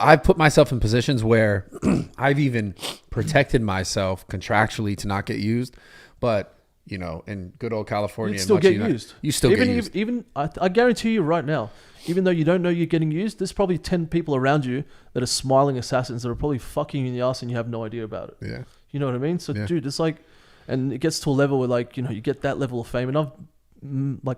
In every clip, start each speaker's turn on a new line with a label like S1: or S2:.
S1: I've put myself in positions where I've even protected myself contractually to not get used, but you know, in good old California,
S2: you still get used.
S1: You still get used.
S2: Even I guarantee you right now, even though you don't know you're getting used, there's probably 10 people around you that are smiling assassins that are probably fucking you in the ass and you have no idea about it.
S1: Yeah.
S2: You know what I mean? So, dude, it's like, and it gets to a level where, like, you know, you get that level of fame. And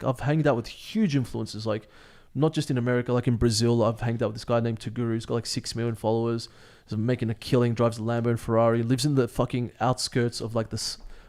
S2: I've hanged out with huge influencers, like, not just in America, like in Brazil, I've hanged out with this guy named Taguru. He's got like 6 million followers. He's making a killing, drives a Lambo and Ferrari, lives in the fucking outskirts of like the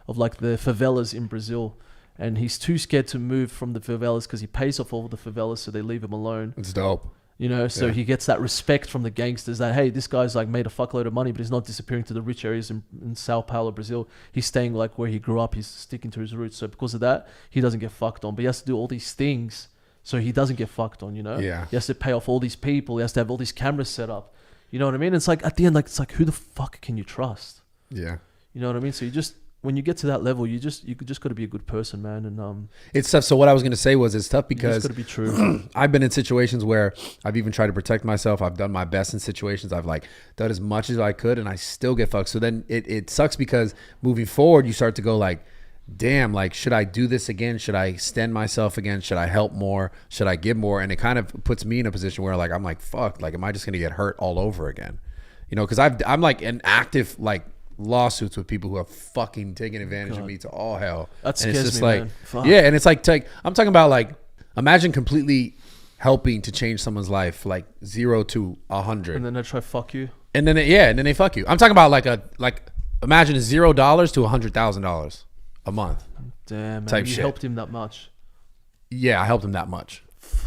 S2: favelas in Brazil. And he's too scared to move from the favelas because he pays off all the favelas, so they leave him alone.
S1: It's dope.
S2: You know, so he gets that respect from the gangsters that, hey, this guy's like made a fuckload of money, but he's not disappearing to the rich areas in Sao Paulo, Brazil. He's staying like where he grew up. He's sticking to his roots. So because of that, he doesn't get fucked on. But he has to do all these things so he doesn't get fucked on, you know?
S1: Yeah.
S2: He has to pay off all these people. He has to have all these cameras set up. You know what I mean? It's like, at the end, like, it's like, who the fuck can you trust?
S1: Yeah.
S2: You know what I mean? So you just... when you get to that level, you just got to be a good person, man. And
S1: it's tough. So what I was going to say was it's tough because
S2: it's got to be true.
S1: I've been in situations where I've even tried to protect myself. I've done my best in situations. I've like done as much as I could and I still get fucked. So then it sucks because moving forward, you start to go like, damn, like, should I do this again? Should I extend myself again? Should I help more? Should I give more? And it kind of puts me in a position where like, I'm like, fuck, like, am I just going to get hurt all over again? You know, cause I'm like an active, like, lawsuits with people who are fucking taking advantage of me to all hell.
S2: That
S1: and
S2: scares
S1: it's just
S2: me,
S1: like,
S2: man. Fuck.
S1: Yeah, and it's like I'm talking about like, imagine completely helping to change someone's life, like 0 to 100,
S2: And then they try to fuck you.
S1: and then they fuck you. I'm talking about like imagine $0 to $100,000 a month.
S2: Damn, man,
S1: type
S2: you
S1: shit.
S2: helped him that much.
S1: Yeah, I helped him that much.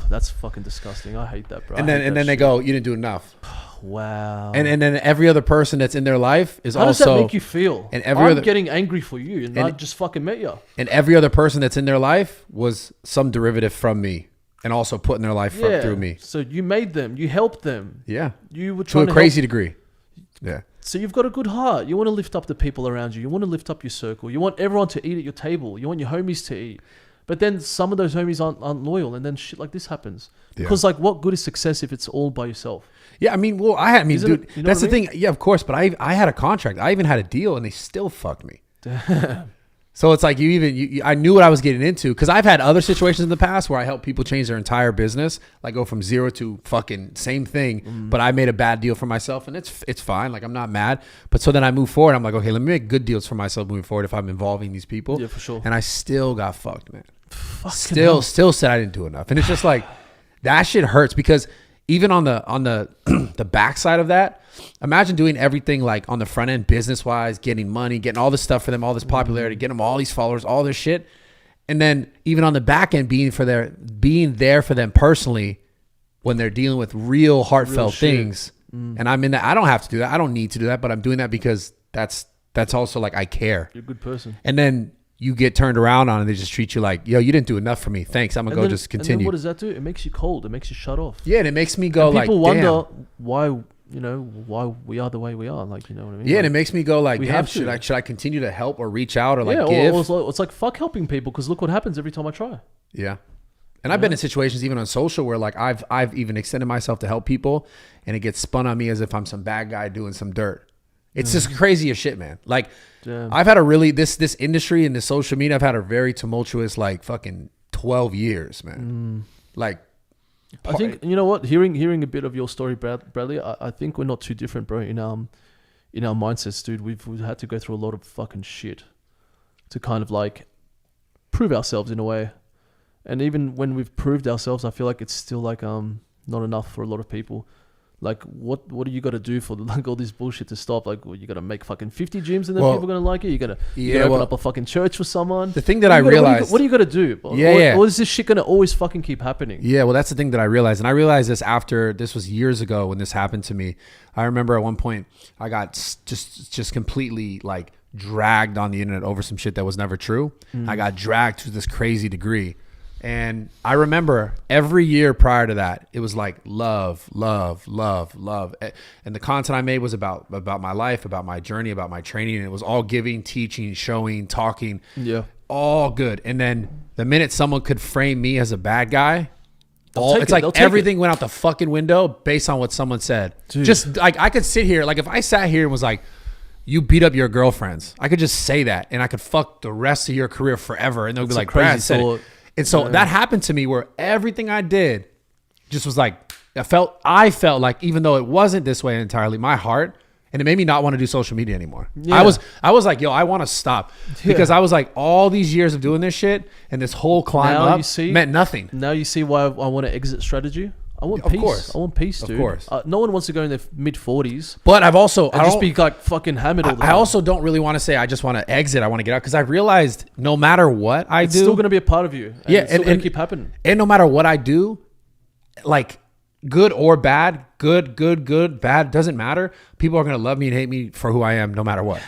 S2: That's fucking disgusting. I hate that, bro.
S1: And then they go, you didn't do enough.
S2: Wow.
S1: And then every other person that's in their life is
S2: How
S1: also.
S2: does that make you feel?
S1: And
S2: I'm getting angry for you, and I just fucking met you.
S1: And every other person that's in their life was some derivative from me, and also putting their life through me.
S2: So you made them. You helped them.
S1: Yeah.
S2: You were
S1: To
S2: trying
S1: a
S2: to
S1: crazy
S2: help.
S1: degree. Yeah.
S2: So you've got a good heart. You want to lift up the people around you. You want to lift up your circle. You want everyone to eat at your table. You want your homies to eat. But then some of those homies aren't loyal, and then shit like this happens.
S1: Yeah.
S2: Because like, what good is success if it's all by yourself?
S1: Yeah, I mean, dude,
S2: you know
S1: that's the
S2: what I mean?
S1: thing. Yeah, of course, but I had a contract. I even had a deal, and they still fucked me.
S2: Damn.
S1: So it's like I knew what I was getting into, because I've had other situations in the past where I help people change their entire business, like go from 0 to fucking same thing, but I made a bad deal for myself, and it's fine. Like, I'm not mad. But so then I move forward. I'm like, okay, let me make good deals for myself moving forward if I'm involving these people.
S2: Yeah, for sure.
S1: And I still got fucked, man.
S2: Fucking
S1: Still said I didn't do enough, and it's just like that shit hurts, because even on the the backside of that, imagine doing everything like on the front end, business wise, getting money, getting all this stuff for them, all this popularity, getting them all these followers, all this shit, and then even on the back end, being there for them personally when they're dealing with real heartfelt things. And I'm in that. I don't have to do that. I don't need to do that, but I'm doing that because that's also like I care.
S2: You're a good person.
S1: And then you get turned around on and they just treat you like, yo, you didn't do enough for me. Thanks. I'm going to just continue.
S2: And then what does that do? It makes you cold. It makes you shut off.
S1: Yeah, and it makes me go
S2: and people
S1: like,
S2: wonder
S1: damn.
S2: why we are the way we are. Like, you know what I mean?
S1: Yeah,
S2: like,
S1: and it makes me go like,
S2: we
S1: damn,
S2: have
S1: should
S2: to.
S1: I continue to help or reach out or like
S2: yeah,
S1: give?
S2: Or it's like, fuck helping people, because look what happens every time I try.
S1: Yeah. And I've been in situations even on social where like I've even extended myself to help people, and it gets spun on me as if I'm some bad guy doing some dirt. It's just crazy as shit, man. Like,
S2: Damn.
S1: I've had a really, this industry and this social media, I've had a very tumultuous, like fucking 12 years, man. Like,
S2: I think, you know what, hearing a bit of your story, Bradley, I think we're not too different, bro. In our mindsets, dude, we've had to go through a lot of fucking shit to kind of like prove ourselves in a way. And even when we've proved ourselves, I feel like it's still like not enough for a lot of people. Like, what do you got to do for like all this bullshit to stop? Like, well, you got to make fucking 50 gyms and then people are going to like it. You got to open up a fucking church for someone.
S1: The thing that I realized...
S2: What do you got to do? Or is this shit going to always fucking keep happening?
S1: Yeah, well, that's the thing that I realized. And I realized this after, this was years ago when this happened to me. I remember at one point, I got just completely like dragged on the internet over some shit that was never true. I got dragged to this crazy degree. And I remember every year prior to that, it was like love, love, love, love. And the content I made was about my life, about my journey, about my training. And it was all giving, teaching, showing, talking. Yeah. All good. And then the minute someone could frame me as a bad guy, it's like everything went out the fucking window based on what someone said. Dude. Just like I could sit here, like if I sat here and was like, you beat up your girlfriends, I could just say that and I could fuck the rest of your career forever. And they'll be like, Brad said it. And so that happened to me where everything I did just was like, I felt like, even though it wasn't this way entirely, my heart, and it made me not want to do social media anymore. Yeah. I was like, yo, I want to stop because I was like, all these years of doing this shit and this whole climb up meant nothing.
S2: Now you see why I want to exit strategy. I want peace. Of course. I want peace, dude. Of course. No one wants to go in their mid-40s.
S1: But I've also...
S2: I just be like fucking hammered all the time.
S1: I also don't really want to say I just want to exit. I want to get out because I realized no matter what I do...
S2: It's still going to be a part of you. And it's still going to keep happening.
S1: And no matter what I do, like... good or bad, good, bad, doesn't matter. People are going to love me and hate me for who I am no matter what.